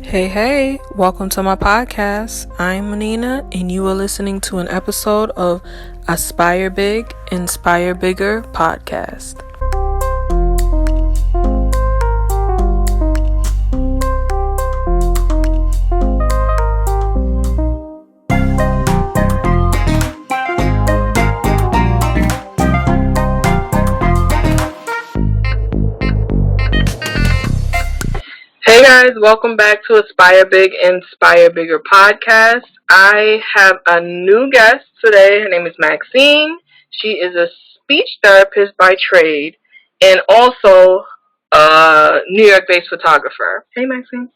Hey, welcome to my podcast. I'm Manina, and you are listening to an episode of Aspire Big, Inspire Bigger podcast. Hey guys, welcome back to Aspire Big, Inspire Bigger podcast. I have a new guest today. Her name is Maxine. She is a speech therapist by trade and also a New York-based photographer. Hey Maxine.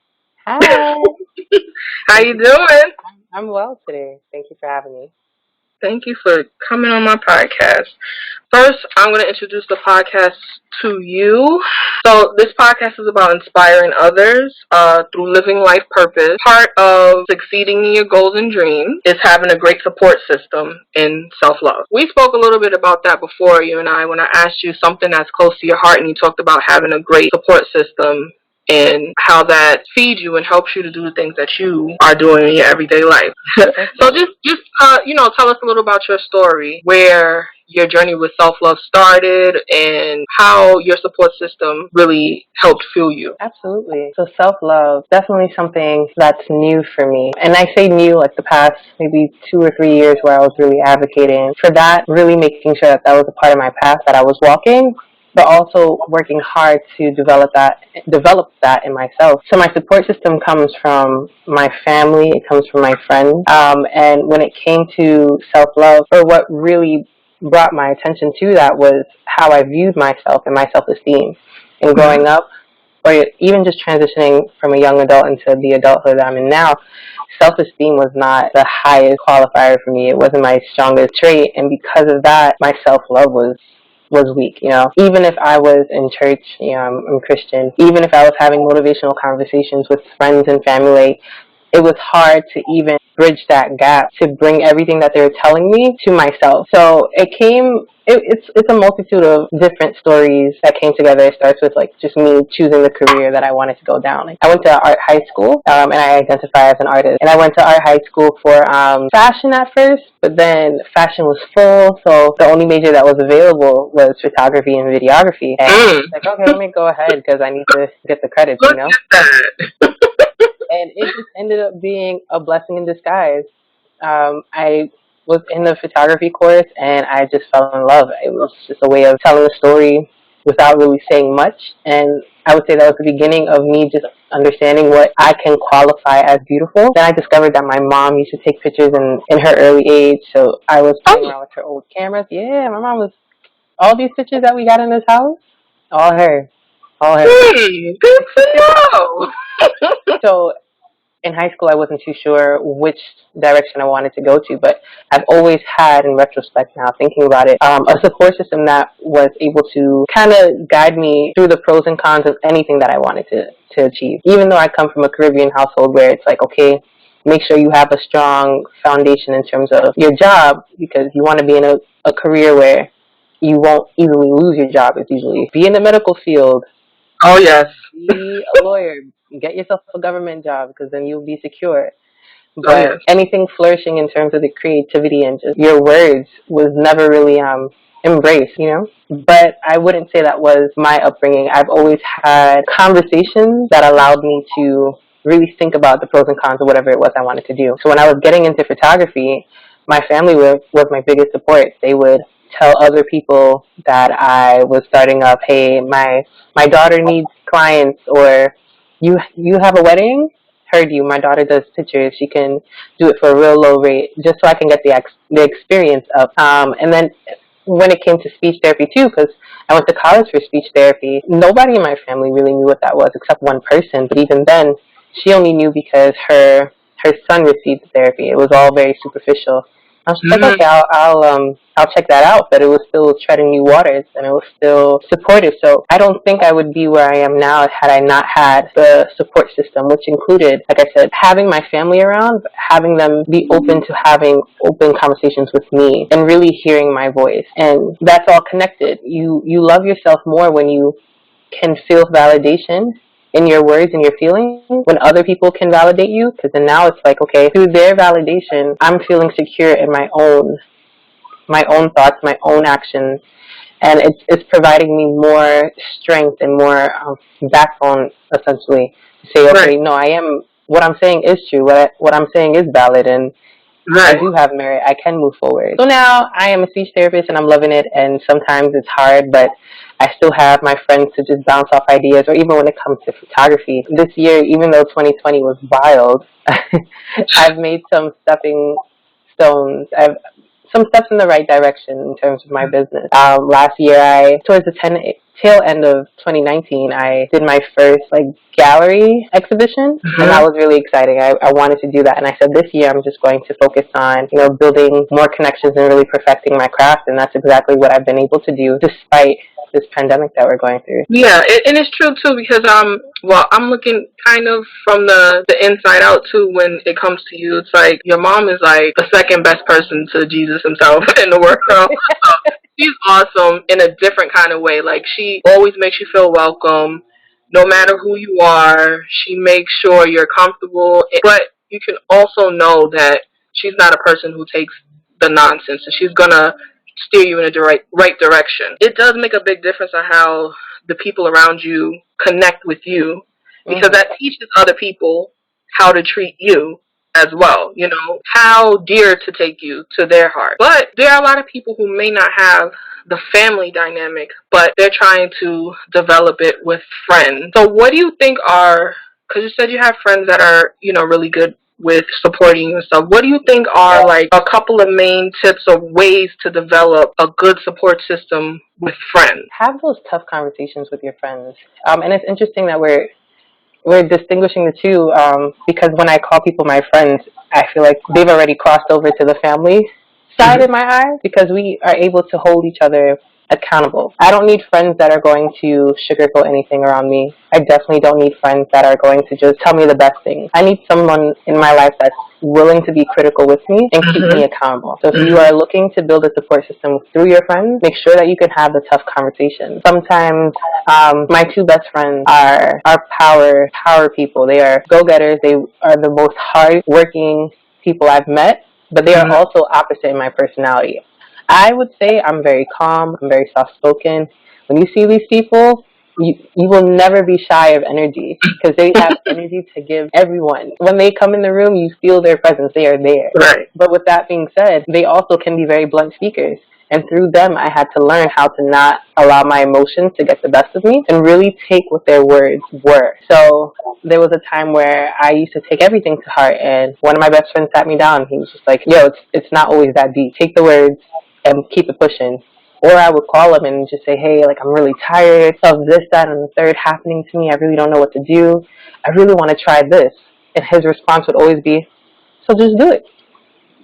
Hi. How you doing? I'm well today. Thank you for having me. Thank you for coming on my podcast. First, I'm going to introduce the podcast to you. So this podcast is about inspiring others through living life purpose. Part of succeeding in your goals and dreams is having a great support system in self-love. We spoke a little bit about that before, you and I, when I asked you something that's close to your heart, and you talked about having a great support system and how that feeds you and helps you to do the things that you are doing in your everyday life. So just tell us a little about your story, where your journey with self-love started and how your support system really helped fuel you. Absolutely. So self-love, definitely something that's new for me. And I say new like the past maybe 2 or 3 years where I was really advocating for that, really making sure that was a part of my path that I was walking, but also working hard to develop that in myself. So my support system comes from my family, it comes from my friends. And when it came to self-love, or what really brought my attention to that was how I viewed myself and my self-esteem. And growing up, or even just transitioning from a young adult into the adulthood that I'm in now, self-esteem was not the highest qualifier for me. It wasn't my strongest trait. And because of that, my self-love was weak, Even if I was in church, I'm Christian, even if I was having motivational conversations with friends and family, it was hard to even bridge that gap to bring everything that they were telling me to myself. So it's a multitude of different stories that came together. It starts with just me choosing the career that I wanted to go down. I went to art high school, and I identify as an artist. And I went to art high school for fashion at first, but then fashion was full, so the only major that was available was photography and videography. And I was like, okay, let me go ahead because I need to get the credits, Look at that. And it just ended up being a blessing in disguise. I was in the photography course and I just fell in love. It was just a way of telling a story without really saying much. And I would say that was the beginning of me just understanding what I can qualify as beautiful. Then I discovered that my mom used to take pictures in her early age. So I was playing around with her old cameras. Yeah, my mom was, all these pictures that we got in this house, all her. Good to know. So in high school, I wasn't too sure which direction I wanted to go to, but I've always had, in retrospect now, thinking about it, a support system that was able to kind of guide me through the pros and cons of anything that I wanted to achieve. Even though I come from a Caribbean household where it's like, okay, make sure you have a strong foundation in terms of your job, because you want to be in a career where you won't easily lose your job. It's usually be in the medical field. Oh, yes. Be a lawyer. Get yourself a government job because then you'll be secure. But anything flourishing in terms of the creativity and just your words was never really embraced, But I wouldn't say that was my upbringing. I've always had conversations that allowed me to really think about the pros and cons of whatever it was I wanted to do. So when I was getting into photography, my family was my biggest support. They would tell other people that I was starting up, hey, my daughter needs clients, or you have a wedding? Heard you. My daughter does pictures. She can do it for a real low rate, just so I can get the experience up. And then when it came to speech therapy too, because I went to college for speech therapy, nobody in my family really knew what that was except one person. But even then, she only knew because her son received the therapy. It was all very superficial. I was like, okay, I'll check that out, but it was still treading new waters, and it was still supportive. So I don't think I would be where I am now had I not had the support system, which included, like I said, having my family around, but having them be open to having open conversations with me and really hearing my voice. And that's all connected. You love yourself more when you can feel validation in your words and your feelings when other people can validate you, because then now it's like, okay, through their validation, I'm feeling secure in my own thoughts, my own actions, and it's providing me more strength and more backbone, essentially, to say, okay, Right. no, I am, what I'm saying is true, what I'm saying is valid, and I Right. do have merit. I can move forward. So now I am a speech therapist and I'm loving it, and sometimes it's hard, but I still have my friends to just bounce off ideas, or even when it comes to photography. This year, even though 2020 was wild, I've made some stepping stones. I've some steps in the right direction in terms of my business. Last year, towards the tail end of 2019, I did my first gallery exhibition, and that was really exciting. I wanted to do that, and I said this year I'm just going to focus on building more connections and really perfecting my craft, and that's exactly what I've been able to do despite this pandemic that we're going through. Yeah, and it's true too because well, I'm looking kind of from the inside out too. When it comes to you, it's like your mom is like the second best person to Jesus himself in the world. So she's awesome in a different kind of way. Like she always makes you feel welcome, no matter who you are. She makes sure you're comfortable, but you can also know that she's not a person who takes the nonsense, and she's gonna steer you in a right direction. It does make a big difference on how the people around you connect with you, because that teaches other people how to treat you as well, how dear to take you to their heart. But there are a lot of people who may not have the family dynamic, but they're trying to develop it with friends. So what do you think are, because you said you have friends that are, really good with supporting you and stuff. What do you think are like a couple of main tips or ways to develop a good support system with friends? Have those tough conversations with your friends. And it's interesting that we're distinguishing the two, because when I call people my friends, I feel like they've already crossed over to the family side in my eyes, because we are able to hold each other accountable. I don't need friends that are going to sugarcoat anything around me. I definitely don't need friends that are going to just tell me the best things. I need someone in my life that's willing to be critical with me and keep me accountable. So if you are looking to build a support system through your friends, make sure that you can have the tough conversations. Sometimes my two best friends are power people. They are go-getters. They are the most hard-working people I've met, but they are also opposite in my personality. I would say I'm very calm, I'm very soft-spoken. When you see these people, you will never be shy of energy, because they have energy to give everyone. When they come in the room, you feel their presence. They are there. Right. But with that being said, they also can be very blunt speakers. And through them, I had to learn how to not allow my emotions to get the best of me and really take what their words were. So there was a time where I used to take everything to heart, and one of my best friends sat me down. He was just like, yo, it's not always that deep. Take the words and keep it pushing. Or I would call him and just say, hey, I'm really tired of this, that, and the third happening to me. I really don't know what to do. I really want to try this. And his response would always be, so just do it.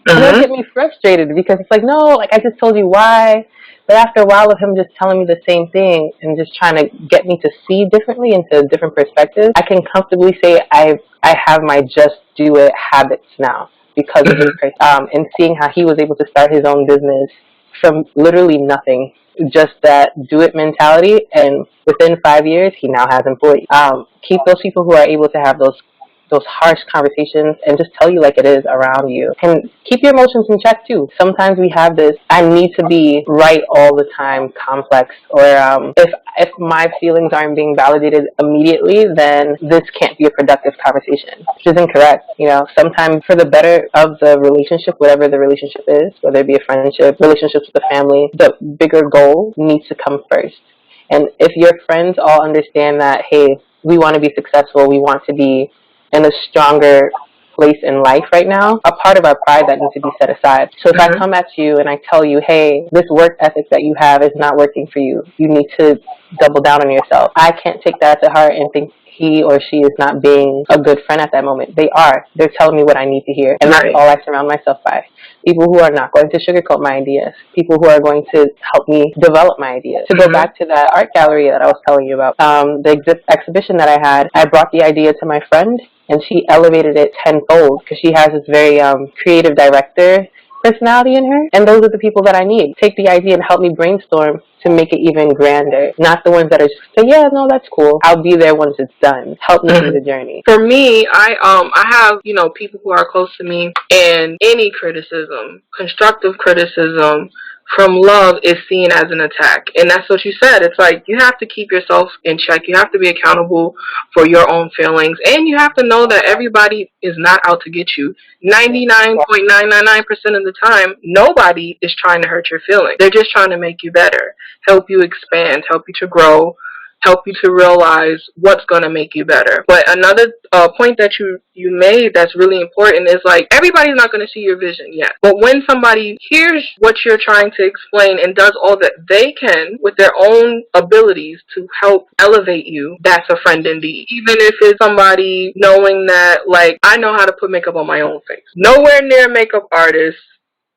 And it would get me frustrated, because it's like, no, I just told you why. But after a while of him just telling me the same thing and just trying to get me to see differently into a different perspective, I can comfortably say I have my just do it habits now because of his and seeing how he was able to start his own business from literally nothing, just that do it mentality, and within 5 years he now has employees. Keep those people who are able to have those harsh conversations and just tell you like it is around you. And keep your emotions in check too. Sometimes we have this I need to be right all the time complex, or if my feelings aren't being validated immediately, then this can't be a productive conversation, which is incorrect. Sometimes for the better of the relationship, whatever the relationship is, whether it be a friendship, relationships with a family, the bigger goal needs to come first. And if your friends all understand that, hey, we want to be successful, we want to be in a stronger place in life right now, a part of our pride that needs to be set aside. So if I come at you and I tell you, hey, this work ethic that you have is not working for you, you need to double down on yourself, I can't take that to heart and think he or she is not being a good friend at that moment. They are. They're telling me what I need to hear. And that's all I surround myself by. People who are not going to sugarcoat my ideas. People who are going to help me develop my ideas. To go back to that art gallery that I was telling you about, the exhibition that I had, I brought the idea to my friend, and she elevated it tenfold, because she has this very creative director personality in her, and those are the people that I need. Take the idea and help me brainstorm to make it even grander. Not the ones that are just say, yeah, no, that's cool. I'll be there once it's done. Help me through the journey. For me, I have, people who are close to me, and any criticism, constructive criticism from love is seen as an attack. And that's what you said. It's like you have to keep yourself in check. You have to be accountable for your own feelings, and you have to know that everybody is not out to get you. 99.999% of the time, nobody is trying to hurt your feelings. They're just trying to make you better, help you expand, help you to grow, help you to realize what's going to make you better. But another point that you made that's really important is like everybody's not going to see your vision yet. But when somebody hears what you're trying to explain and does all that they can with their own abilities to help elevate you, that's a friend indeed. Even if it's somebody knowing that, like, I know how to put makeup on my own face. Nowhere near makeup artist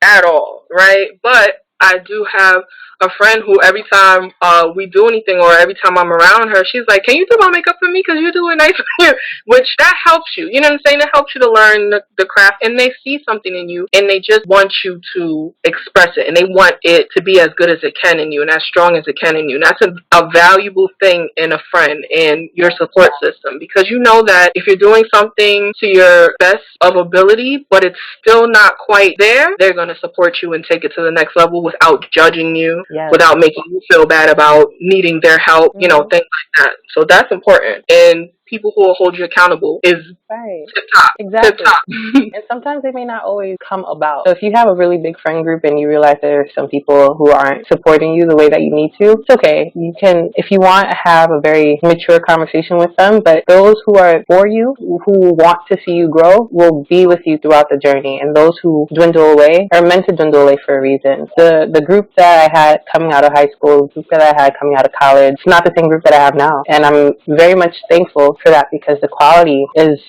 at all, right? But I do have a friend who every time we do anything or every time I'm around her, she's like, can you do my makeup for me? Because you do it nice for you. Which that helps you. You know what I'm saying? It helps you to learn the craft. And they see something in you and they just want you to express it. And they want it to be as good as it can in you and as strong as it can in you. And that's a valuable thing in a friend and your support system. Because you know that if you're doing something to your best of ability, but it's still not quite there, they're going to support you and take it to the next level without judging you. Yes. Without making you feel bad about needing their help, things like that. So that's important. And people who will hold you accountable is tip top. Exactly. Tip top. And sometimes they may not always come about. So if you have a really big friend group and you realize there are some people who aren't supporting you the way that you need to, it's okay. You can, if you want, have a very mature conversation with them. But those who are for you, who want to see you grow, will be with you throughout the journey. And those who dwindle away are meant to dwindle away for a reason. The group that I had coming out of high school, the group that I had coming out of college, it's not the same group that I have now. And I'm very much thankful for that because the quality is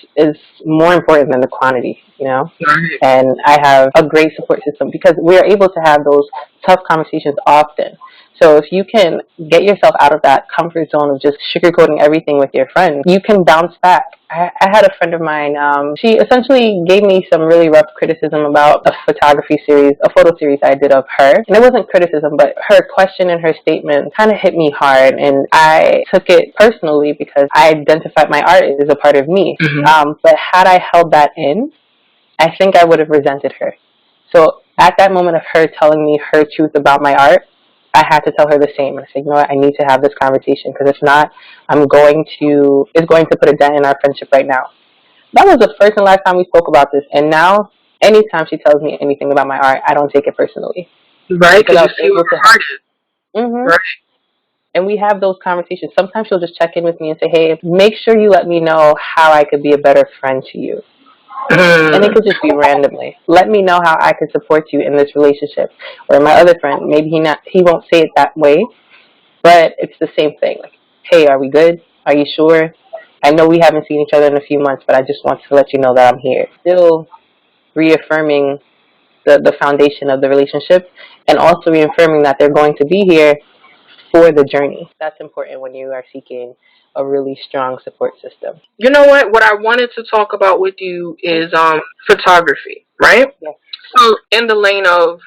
more important than the quantity, And I have a great support system because we are able to have those tough conversations often. So if you can get yourself out of that comfort zone of just sugarcoating everything with your friends, you can bounce back. I had a friend of mine, she essentially gave me some really rough criticism about a photography series, a photo series I did of her. And it wasn't criticism, but her question and her statement kind of hit me hard. And I took it personally because I identified my art as a part of me. But had I held that in, I think I would have resented her. So at that moment of her telling me her truth about my art, I had to tell her the same. I said, you know what, I need to have this conversation because if not, it's going to put a dent in our friendship right now. That was the first and last time we spoke about this. And now, anytime she tells me anything about my art, I don't take it personally. Right, because I was able to help. Right. And we have those conversations. Sometimes she'll just check in with me and say, hey, make sure you let me know how I could be a better friend to you. And it could just be randomly. Let me know how I can support you in this relationship. Or my other friend, maybe he won't say it that way, but it's the same thing. Like, hey, are we good? Are you sure? I know we haven't seen each other in a few months, but I just want to let you know that I'm here. Still reaffirming the foundation of the relationship and also reaffirming that they're going to be here for the journey. That's important when you are seeking a really strong support system. You know what I wanted to talk about with you is photography, right? Yes. So in the lane of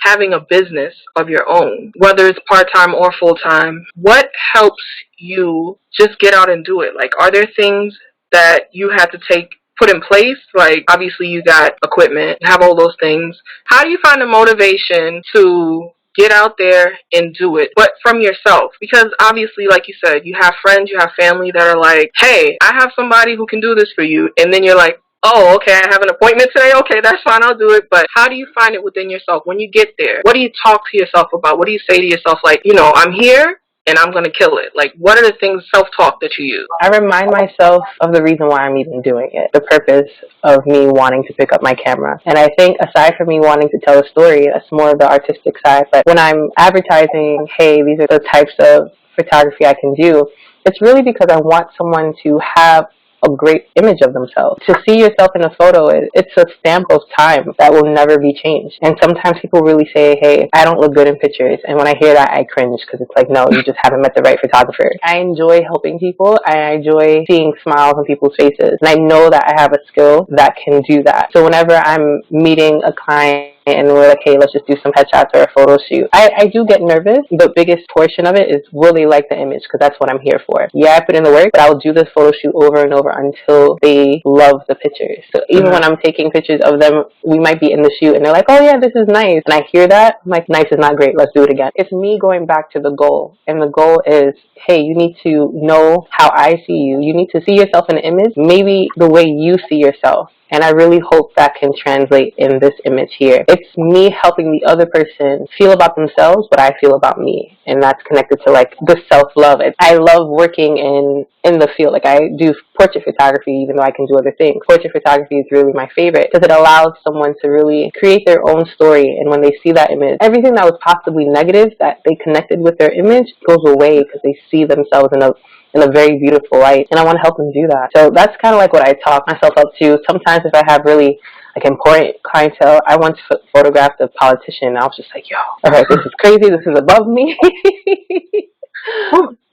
having a business of your own, whether it's part-time or full-time, what helps you just get out and do it? Like, are there things that you had to put in place? Like, obviously you got equipment, have all those things. How do you find the motivation to get out there and do it, but from yourself? Because obviously, like you said, you have friends, you have family that are like, hey, I have somebody who can do this for you. And then you're like, oh, okay, I have an appointment today. Okay, that's fine, I'll do it. But how do you find it within yourself when you get there? What do you talk to yourself about? What do you say to yourself? Like, I'm here and I'm going to kill it. Like, what are the things, self-talk, that you use? I remind myself of the reason why I'm even doing it, the purpose of me wanting to pick up my camera. And I think aside from me wanting to tell a story, that's more of the artistic side. But when I'm advertising, hey, these are the types of photography I can do, it's really because I want someone to have a great image of themselves. To see yourself in a photo, it's a stamp of time that will never be changed. And sometimes people really say, hey, I don't look good in pictures. And when I hear that, I cringe because it's like, no, you just haven't met the right photographer. I enjoy helping people. I enjoy seeing smiles on people's faces. And I know that I have a skill that can do that. So whenever I'm meeting a client and we're like, hey, let's just do some headshots or a photo shoot. I do get nervous. The biggest portion of it is, will they like the image? Because that's what I'm here for. Yeah, I put in the work, but I'll do this photo shoot over and over until they love the pictures. So even when I'm taking pictures of them, we might be in the shoot and they're like, oh yeah, this is nice. And I hear that, I'm like, nice is not great. Let's do it again. It's me going back to the goal. And the goal is, hey, you need to know how I see you. You need to see yourself in an image, maybe the way you see yourself. And I really hope that can translate in this image here. It's me helping the other person feel about themselves what I feel about me. And that's connected to like the self-love. I love working in the field. Like I do portrait photography, even though I can do other things. Portrait photography is really my favorite because it allows someone to really create their own story. And when they see that image, everything that was possibly negative that they connected with their image goes away because they see themselves in a very beautiful light, and I want to help them do that. So that's kind of like what I talk myself up to. Sometimes if I have really like important clientele, I once photographed a politician. I was just like, yo, all right, this is crazy. This is above me.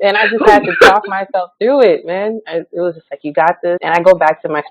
And I just had to talk myself through it, man. It was just like, you got this. And I go back to my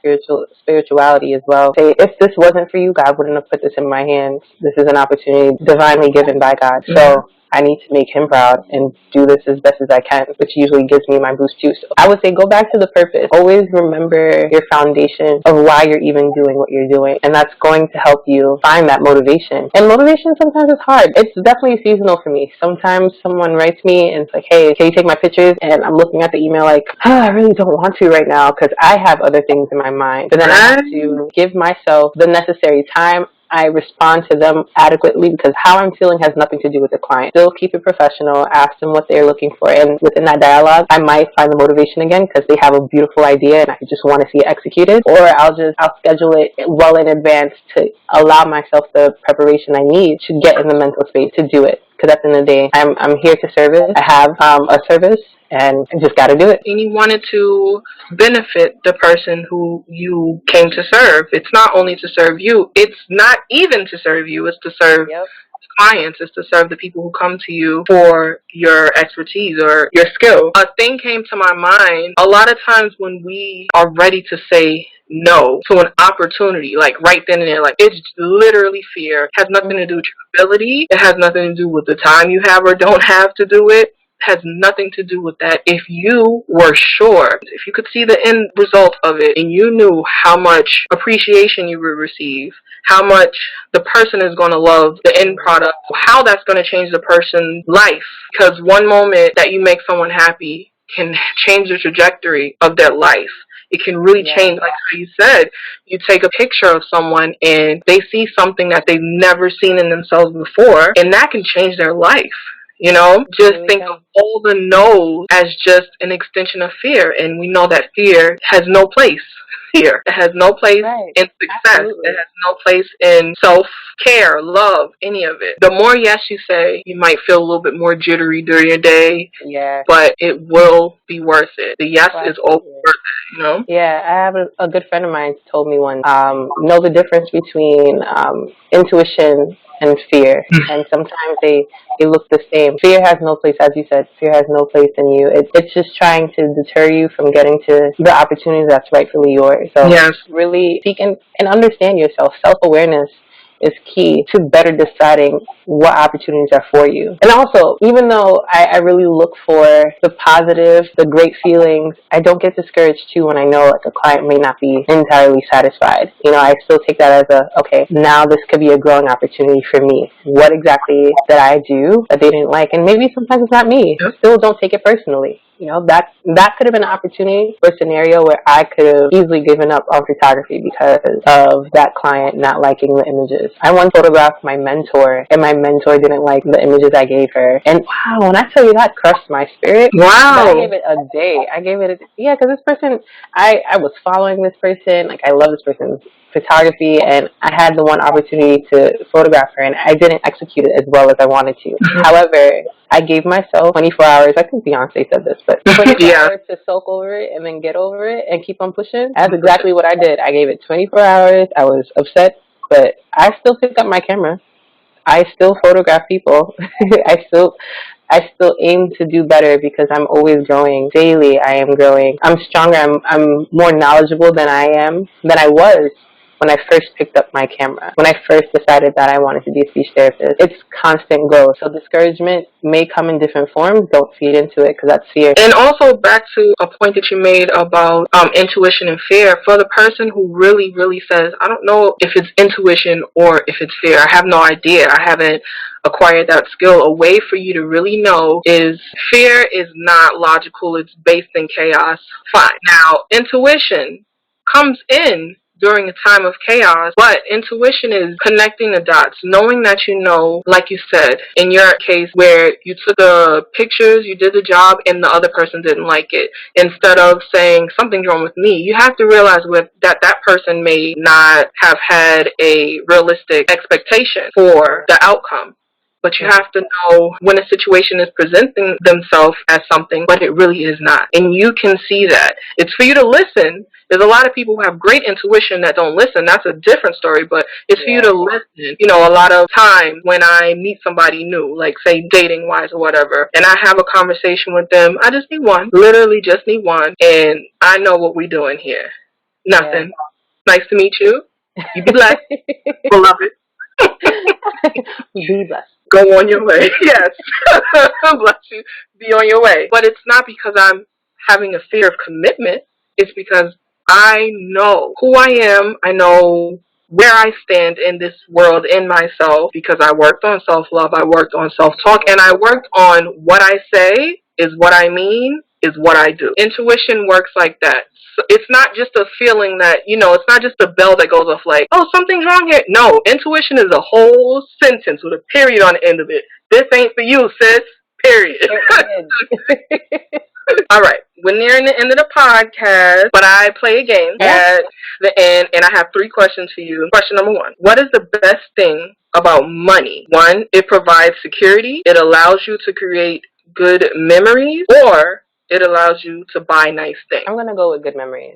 spirituality as well. Say, if this wasn't for you, God wouldn't have put this in my hands. This is an opportunity divinely given by God. So I need to make him proud and do this as best as I can, which usually gives me my boost too. So I would say go back to the purpose. Always remember your foundation of why you're even doing what you're doing. And that's going to help you find that motivation. And motivation sometimes is hard. It's definitely seasonal for me. Sometimes someone writes me and it's like, hey, can you take my pictures? And I'm looking at the email like, I really don't want to right now because I have other things in my mind. But then I have to give myself the necessary time. I respond to them adequately because how I'm feeling has nothing to do with the client. Still keep it professional, ask them what they're looking for, and within that dialogue, I might find the motivation again because they have a beautiful idea and I just want to see it executed, or I'll schedule it well in advance to allow myself the preparation I need to get in the mental space to do it. Because at the end of the day, I'm here to service. I have a service, and I just got to do it. And you wanted to benefit the person who you came to serve. It's not only to serve you. It's not even to serve you. It's to serve clients. It's to serve the people who come to you for your expertise or your skill. A thing came to my mind. A lot of times when we are ready to say no to an opportunity, like right then and there, like it's literally fear. It has nothing to do with your ability. It has nothing to do with the time you have or don't have to do it. Has nothing to do with that. If you were sure, if you could see the end result of it and you knew how much appreciation you would receive, how much the person is going to love the end product, how that's going to change the person's life. Because one moment that you make someone happy can change the trajectory of their life. It can really change, like how you said, you take a picture of someone and they see something that they've never seen in themselves before, and that can change their life. You know, just think of all the no's as just an extension of fear. And we know that fear has no place here. It has no place in success. Absolutely. It has no place in self-care, love, any of it. The more yes you say, you might feel a little bit more jittery during your day. Yeah. But it will be worth it. The yes is always worth it, you know? Yeah, I have a good friend of mine told me once, know the difference between intuition and fear. And sometimes they look the same. Fear has no place, as you said, fear has no place in you. It's just trying to deter you from getting to the opportunities that's rightfully yours. So really seek and understand yourself. Self-awareness is key to better deciding what opportunities are for you. And also, even though I really look for the positive, the great feelings, I don't get discouraged too when I know like a client may not be entirely satisfied. You know, I still take that as okay, now this could be a growing opportunity for me. What exactly did I do that they didn't like? And maybe sometimes it's not me. Still don't take it personally. You know, that could have been an opportunity or a scenario where I could have easily given up on photography because of that client not liking the images. I once photographed my mentor, and my mentor didn't like the images I gave her. And wow, when I tell you that crushed my spirit. Wow. I gave it a day. Because this person, I was following this person. Like, I love this person's photography, and I had the one opportunity to photograph her, and I didn't execute it as well as I wanted to. However, I gave myself 24 hours. I think Beyonce said this, but 24 hours to soak over it and then get over it and keep on pushing. That's exactly what I did. I gave it 24 hours. I was upset, but I still picked up my camera. I still photograph people. I still aim to do better because I'm always growing. Daily, I am growing. I'm stronger. I'm more knowledgeable than I was when I first picked up my camera, when I first decided that I wanted to be a speech therapist. It's constant growth. So discouragement may come in different forms. Don't feed into it because that's fear. And also back to a point that you made about intuition and fear. For the person who really, really says, I don't know if it's intuition or if it's fear. I have no idea. I haven't acquired that skill. A way for you to really know is fear is not logical. It's based in chaos. Fine. Now, intuition comes in during a time of chaos, but intuition is connecting the dots, knowing that you know, like you said, in your case where you took the pictures, you did the job, and the other person didn't like it. Instead of saying something's wrong with me, you have to realize that that person may not have had a realistic expectation for the outcome. But you have to know when a situation is presenting themselves as something, but it really is not. And you can see that. It's for you to listen. There's a lot of people who have great intuition that don't listen. That's a different story, but it's for you to listen. You know, a lot of times when I meet somebody new, like say dating wise or whatever, and I have a conversation with them, I just need one. Literally just need one. And I know what we're doing here. Nothing. Nice to meet you. You be blessed. Beloved. Be blessed. Go on your way. Yes. Bless you. Be on your way. But it's not because I'm having a fear of commitment. It's because I know who I am. I know where I stand in this world, in myself, because I worked on self-love, I worked on self-talk, and I worked on what I say is what I mean, is what I do. Intuition works like that. So it's not just a feeling that, you know, it's not just a bell that goes off like, oh, something's wrong here. No, intuition is a whole sentence with a period on the end of it. This ain't for you, sis. Period. All right. We're nearing the end of the podcast, but I play a game at the end, and I have 3 questions for you. Question number 1. What is the best thing about money? 1, it provides security. It allows you to create good memories, or it allows you to buy nice things. I'm going to go with good memories.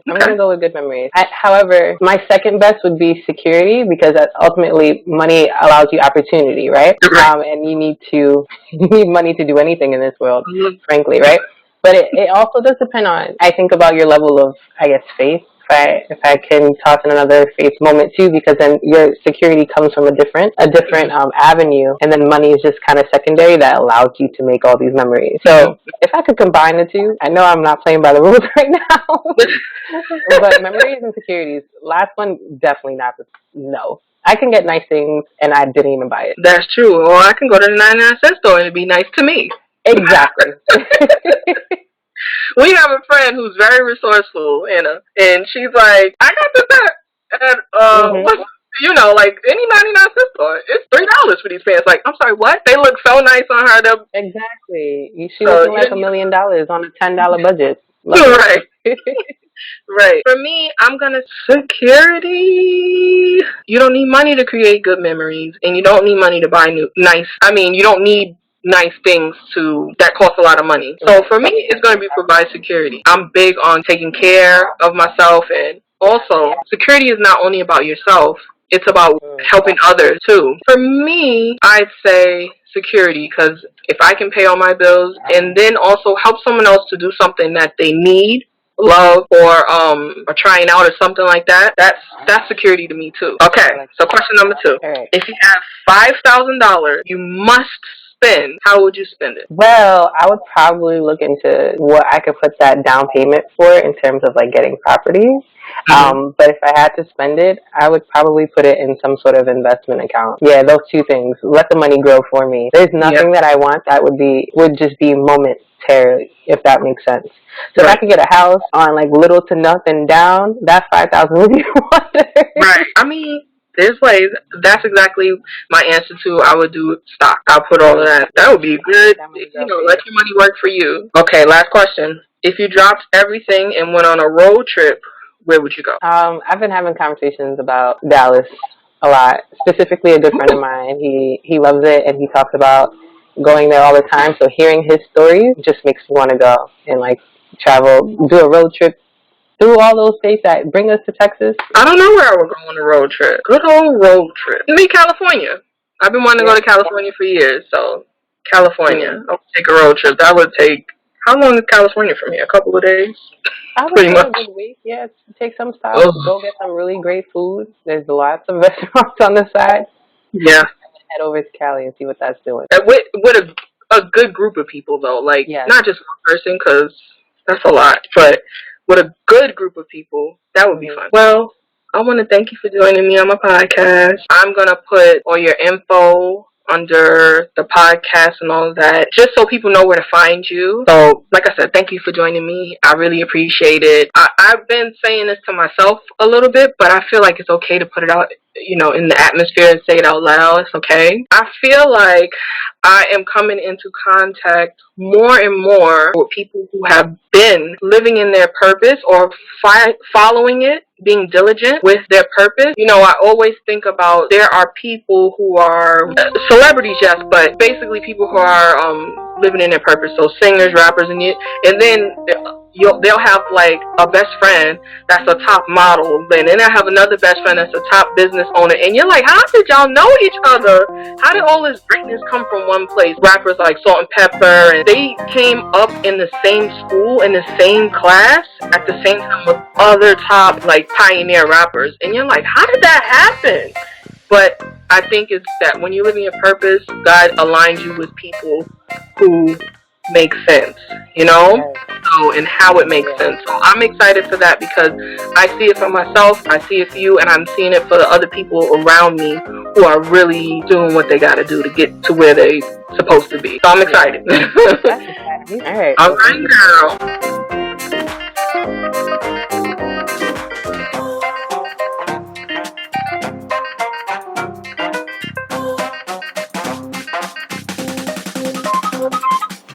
However, my second best would be security, because ultimately money allows you opportunity, right? And you need money to do anything in this world, frankly, right? But it also does depend on, I think, about your level of, I guess, faith. If I can toss in another faith moment too, because then your security comes from a different avenue, and then money is just kind of secondary that allows you to make all these memories. So if I could combine the two, I know I'm not playing by the rules right now, but memories and securities. Last one, definitely not. No. I can get nice things, and I didn't even buy it. That's true. Or I can go to the 99-cent store and it'd be nice to me. Exactly. We have a friend who's very resourceful, Anna, and she's like, I got this at you know, like any 99-cent store. It's $3 for these pants. Like, I'm sorry, what? They look so nice on her. Exactly. She looking like $1 million on a $10 budget. Right. Right. For me, I'm gonna security. You don't need money to create good memories, and you don't need money to buy you don't need nice things that cost a lot of money. So for me, it's going to be provide security. I'm big on taking care of myself, and also security is not only about yourself, it's about helping others too. For me, I'd say security, because if I can pay all my bills and then also help someone else to do something that they need, love, or trying out or something like that, that's security to me too. Okay, so question number 2. If you have $5,000 you must spend, how would you spend it? Well, I would probably look into what I could put that down payment for in terms of like getting properties. But if I had to spend it, I would probably put it in some sort of investment account. Yeah, those 2 things. Let the money grow for me. There's nothing that I want that would just be momentary, if that makes sense. So if I could get a house on like little to nothing down, that $5,000 would be wonderful. Right. I mean, there's ways. That's exactly my answer to. I would do stock. I'll put all of that. That would be good. You know, let your money work for you. Okay, last question. If you dropped everything and went on a road trip, where would you go? I've been having conversations about Dallas a lot. Specifically, a good friend of mine. He loves it, and he talks about going there all the time. So hearing his stories just makes me want to go and like travel, do a road trip through all those states that bring us to Texas. I don't know where I would go on a road trip. Good old road trip. Maybe California. I've been wanting to go to California for years, so California. I'll take a road trip. That would take How long is California from here? A couple of days? I would Pretty say much. a good week. Yeah, take some stops, Oh, go get some really great food. There's lots of restaurants on the side. yeah. Head over to Cali and see what that's doing. With a good group of people, though. Like, Yes. not just one person, because that's a lot. But with a good group of people, that would be fun. Well, I want to thank you for joining me on my podcast. I'm going to put all your info under the podcast and all of that, just so people know where to find you. So, like I said, thank you for joining me. I really appreciate it. I've been saying this to myself a little bit, but I feel like it's okay to put it out, in the atmosphere and say it out loud. It's okay. I feel like I am coming into contact more and more with people who have been living in their purpose or following it, being diligent with their purpose. I always think about there are people who are celebrities, yes, but basically people who are living in their purpose. So singers, rappers, and then they'll have like a best friend that's a top model, and then they'll have another best friend that's a top business owner, and you're like, how did y'all know each other? How did all this greatness come from one place? Rappers like Salt and Pepper, and they came up in the same school, in the same class, at the same time with other top like pioneer rappers, and you're like, how did that happen? But I think it's that when you live in your purpose, God aligns you with people who make sense, So, and how it makes sense. So I'm excited for that because I see it for myself, I see it for you, and I'm seeing it for the other people around me who are really doing what they got to do to get to where they're supposed to be. So I'm excited. All right. All right, girl.